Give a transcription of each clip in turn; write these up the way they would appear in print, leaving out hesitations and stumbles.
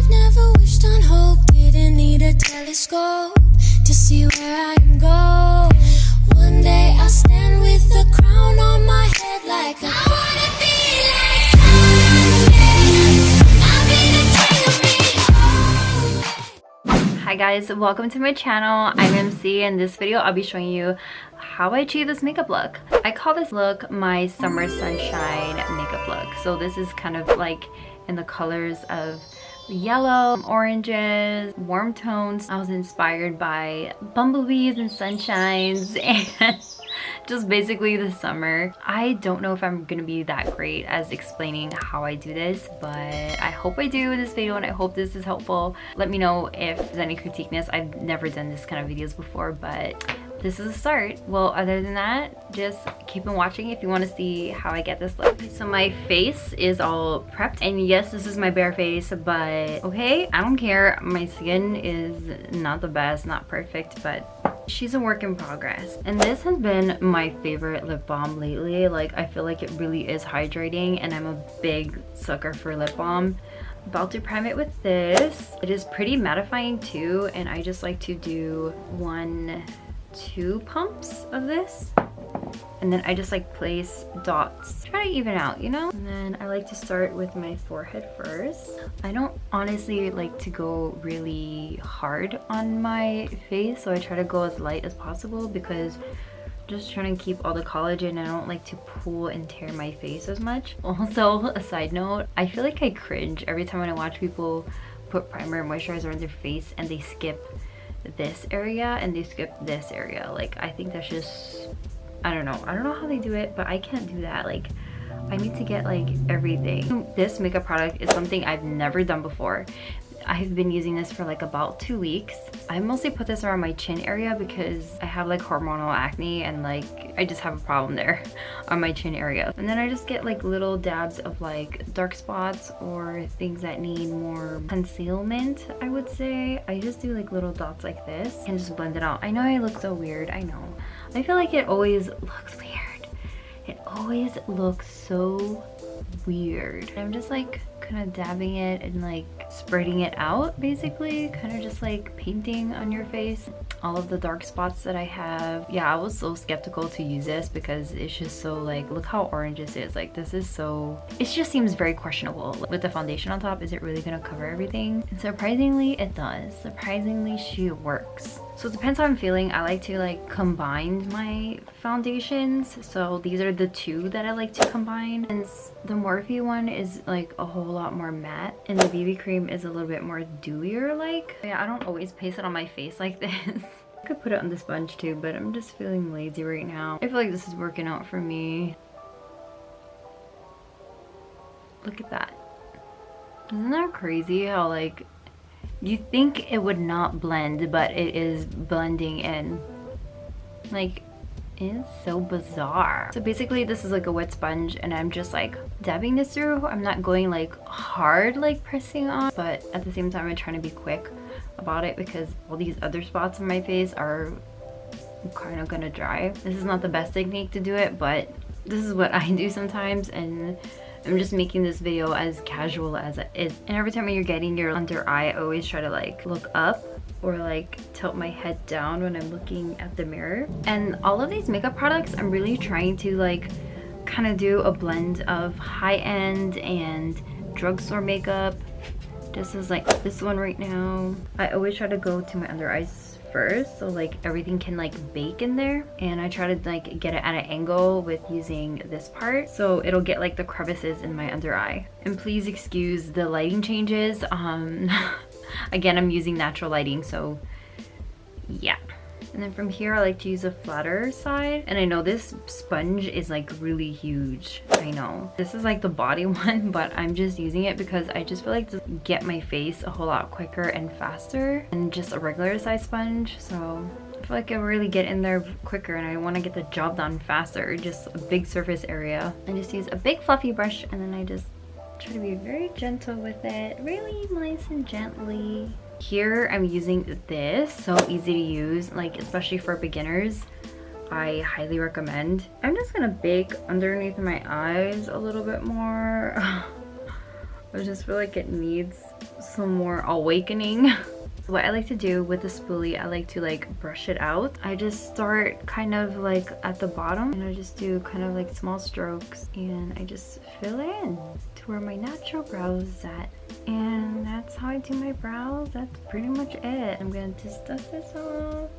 I've never wished on hope, didn't need a telescope to see where I can go. One day I'll stand with a crown on my head like I wanna be like Kanye. I'll be the king of me. Hi guys, welcome to my channel. I'm MC. In this video I'll be showing you how I achieve this makeup look. I call this look my summer sunshine makeup look. So this is kind of like in the colors of yellow, oranges, warm tones. I was inspired by bumblebees and sunshines and just basically the summer. I don't know if I'm gonna be that great as explaining how I do this, but I hope I do in this video and I hope this is helpful. Let me know if there's any critiqueness. I've never done this kind of videos before, but this is a start. Well, other than that, just keep on watching if you want to see how I get this look. So my face is all prepped, and yes, this is my bare face, but okay, I don't care. My skin is not the best, not perfect, but she's a work in progress. And this has been my favorite lip balm lately. Like, I feel like it really is hydrating, and I'm a big sucker for lip balm. About to prime it with this. It is pretty mattifying too, and I just like to do 2 pumps of this, and then I just like place dots, try to even out, you know. And then I like to start with my forehead first. I don't honestly like to go really hard on my face, so I try to go as light as possible because just trying to keep all the collagen. I don't like to pull and tear my face as much. Also, a side note, I feel like I cringe every time when I watch people put primer and moisturizer on their face and they skip this area and they skip this area. Like, I think that's just, I don't know how they do it, but I can't do that. Like, I need to get like everything. This makeup product is something I've never done before. I've been using this for like about 2 weeks. I mostly put this around my chin area because I have like hormonal acne, and like I just have a problem there on my chin area. And then I just get like little dabs of like dark spots or things that need more concealment, I would say. I just do like little dots like this and just blend it out. I know I look so weird, I know. I feel like it always looks weird. It always looks so weird. I'm just like kind of dabbing it and like spreading it out, basically kind of just like painting on your face all of the dark spots that I have. Yeah, I was so skeptical to use this because it's just so like, look how orange this is. Like, this is so, it just seems very questionable. With the foundation on top, is it really gonna cover everything? And surprisingly it does. Surprisingly, she works. So it depends how I'm feeling. I like to like combine my foundations. So these are the 2 that I like to combine. And the Morphe one is like a whole lot more matte, and the BB cream is a little bit more dewier like. Yeah, I don't always paste it on my face like this. I could put it on the sponge too, but I'm just feeling lazy right now. I feel like this is working out for me. Look at that. Isn't that crazy how like you think it would not blend, but it is blending in. Like, it's so bizarre. So basically this is like a wet sponge, and I'm just like dabbing this through. I'm not going like hard, like pressing on, but at the same time I'm trying to be quick about it because all these other spots on my face are kind of gonna dry. This is not the best technique to do it, but this is what I do sometimes, and I'm just making this video as casual as it is. And every time when you're getting your under eye, I always try to like look up or like tilt my head down when I'm looking at the mirror. And all of these makeup products, I'm really trying to like kind of do a blend of high-end and drugstore makeup. This is like this one right now. I always try to go to my under eyes first, so like everything can like bake in there, and I try to like get it at an angle with using this part so it'll get like the crevices in my under eye. And please excuse the lighting changes. Again, I'm using natural lighting, so yeah. And then from here I like to use a flatter side, and I know this sponge is like really huge. I know this is like the body one, but I'm just using it because I just feel like to get my face a whole lot quicker and faster than just a regular size sponge. So I feel like I really get in there quicker, and I want to get the job done faster. Just a big surface area. I just use a big fluffy brush, and then I just try to be very gentle with it, really nice and gently. Here I'm using this, so easy to use, like especially for beginners. I highly recommend. I'm just gonna bake underneath my eyes a little bit more. I just feel like it needs some more awakening. What I like to do with the spoolie, I like to like brush it out. I just start kind of like at the bottom and I just do kind of like small strokes and I just fill it in to where my natural brow is at. And that's how I do my brows. That's pretty much it. I'm gonna just dust this off.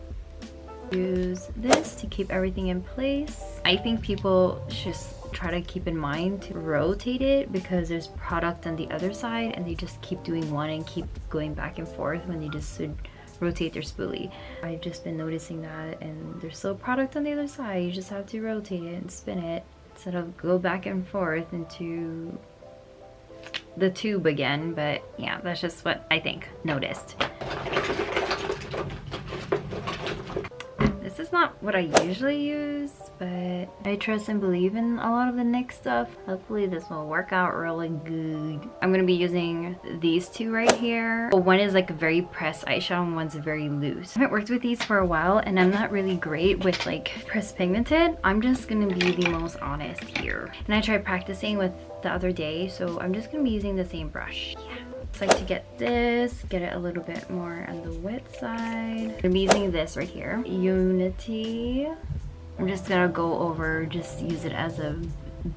Use this to keep everything in place. I think people just try to keep in mind to rotate it because there's product on the other side and they just keep doing one and keep going back and forth when they just should rotate their spoolie. I've just been noticing that, and there's still product on the other side. You just have to rotate it and spin it instead of go back and forth into the tube again. But yeah, that's just what I think noticed. This is not what I usually use, but I trust and believe in a lot of the NYX stuff. Hopefully this will work out really good. I'm gonna be using these two right here. One is like a very pressed eyeshadow and one's very loose. I haven't worked with these for a while and I'm not really great with like pressed pigmented. I'm just gonna be the most honest here. And I tried practicing with the other day, so I'm just gonna be using the same brush. Yeah. I like to get this, get it a little bit more on the wet side. I'm using this right here, Unity. I'm just gonna go over, just use it as a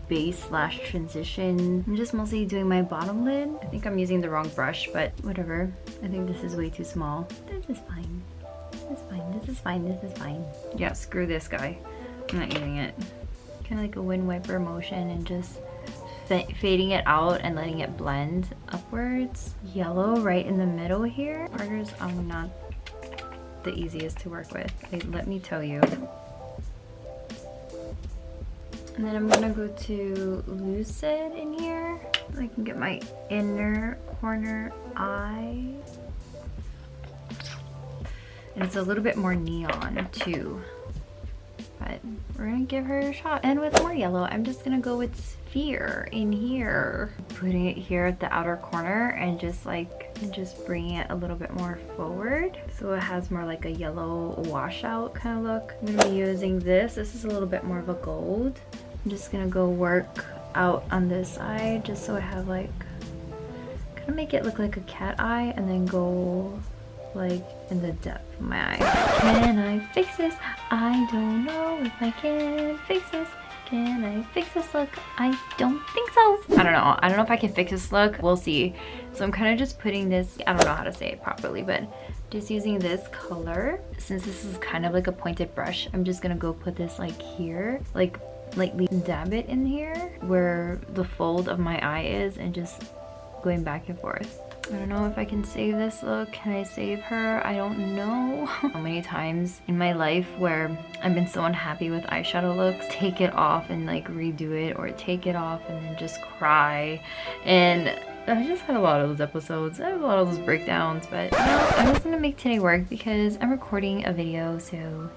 base slash transition. I'm just mostly doing my bottom lid. I think I'm using the wrong brush, but whatever. I think this is way too small. This is fine. This is fine. This is fine. This is fine. Yeah, screw this guy. I'm not using it. Kind of like a wind wiper motion and just fading it out and letting it blend upwards. Yellow right in the middle here. Markers are not the easiest to work with, let me tell you. And then I'm gonna go to Lucid in here. I can get my inner corner eye. And it's a little bit more neon too. But we're gonna give her a shot. And with more yellow, I'm just gonna go with Sphere in here. Putting it here at the outer corner and just bringing it a little bit more forward. So it has more like a yellow washout kind of look. I'm gonna be using this. This is a little bit more of a gold. I'm just gonna go work out on this side just so I have like, kind of make it look like a cat eye and then go like in the depth of my eye. Can I fix this? I don't know if I can fix this. Can I fix this look? I don't think so. I don't know. I don't know if I can fix this look. We'll see. So I'm kind of just putting this, I don't know how to say it properly, but just using this color. Since this is kind of like a pointed brush, I'm just gonna go put this like here, like lightly dab it in here where the fold of my eye is and just going back and forth. I don't know if I can save this look. Can I save her? I don't know. How many times in my life where I've been so unhappy with eyeshadow looks, take it off and like redo it, or take it off and then just cry. And I just had a lot of those episodes. I have a lot of those breakdowns, but you know, I'm just gonna make today work because I'm recording a video, so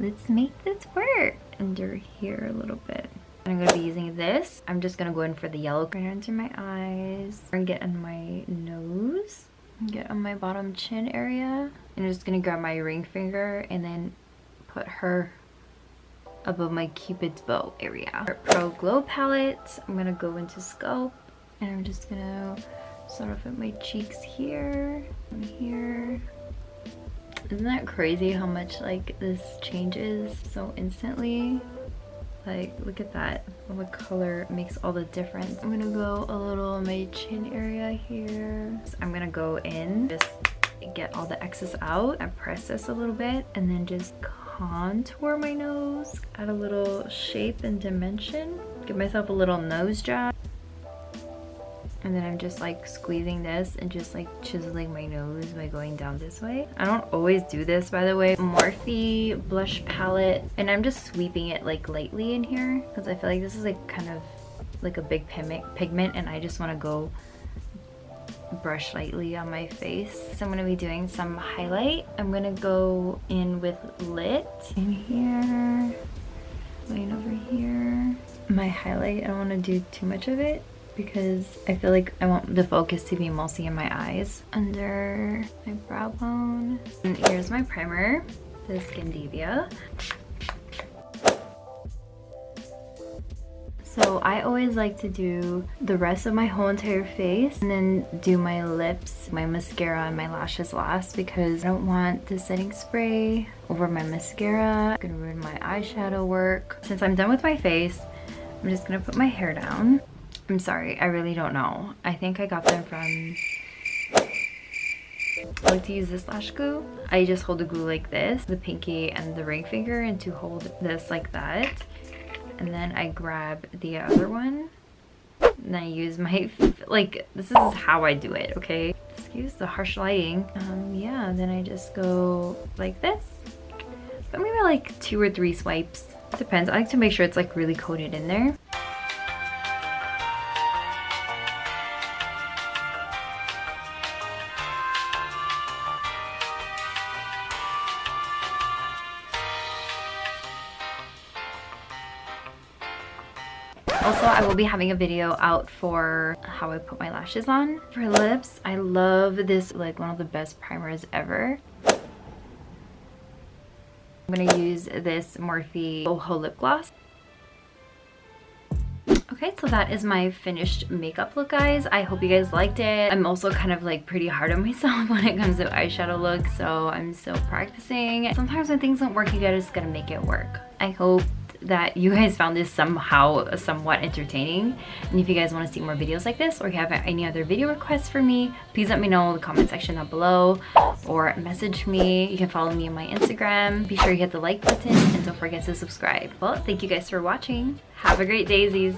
let's make this work. Under here a little bit. I'm gonna be using this. I'm just gonna go in for the yellow right under my eyes and get on my nose and get on my bottom chin area. And I'm just gonna grab my ring finger and then put her above my Cupid's bow area. Pro Glow palette. I'm gonna go into Sculpt and I'm just gonna start off at my cheeks here and here. Isn't that crazy how much like this changes so instantly? Like, look at that. The color makes all the difference. I'm gonna go a little on my chin area here. So I'm gonna go in, just get all the excess out and press this a little bit and then just contour my nose, add a little shape and dimension, give myself a little nose job. And then I'm just like squeezing this and just like chiseling my nose by going down this way. I don't always do this, by the way. Morphe blush palette, and I'm just sweeping it like lightly in here because I feel like this is like kind of like a big pigment and I just want to go brush lightly on my face. So I'm going to be doing some highlight. I'm going to go in with Lit in here, line over here. My highlight, I don't want to do too much of it because I feel like I want the focus to be mostly in my eyes. Under my brow bone. And here's my primer, the Skindavia. So I always like to do the rest of my whole entire face and then do my lips, my mascara, and my lashes last because I don't want the setting spray over my mascara. It's gonna ruin my eyeshadow work. Since I'm done with my face, I'm just gonna put my hair down. I'm sorry, I really don't know. I think I got them from... I like to use this lash glue. I just hold the glue like this, the pinky and the ring finger, and to hold this like that. And then I grab the other one and I use my, like, this is how I do it, okay? Excuse the harsh lighting. Yeah, then I just go like this. But maybe like 2 or 3 swipes. Depends. I like to make sure it's like really coated in there. Also, I will be having a video out for how I put my lashes on. For lips, I love this, like one of the best primers ever. I'm gonna use this Morphe Boho lip gloss. Okay, so that is my finished makeup look, guys. I hope you guys liked it. I'm also kind of like pretty hard on myself when it comes to eyeshadow looks, so I'm still practicing. Sometimes when things don't work, you guys just gotta make it work. I hope that you guys found this somehow somewhat entertaining, and if you guys want to see more videos like this or you have any other video requests for me, please let me know in the comment section down below or message me. You can follow me on my Instagram. Be sure you hit the like button and don't forget to subscribe. Well, thank you guys for watching. Have a great daisies.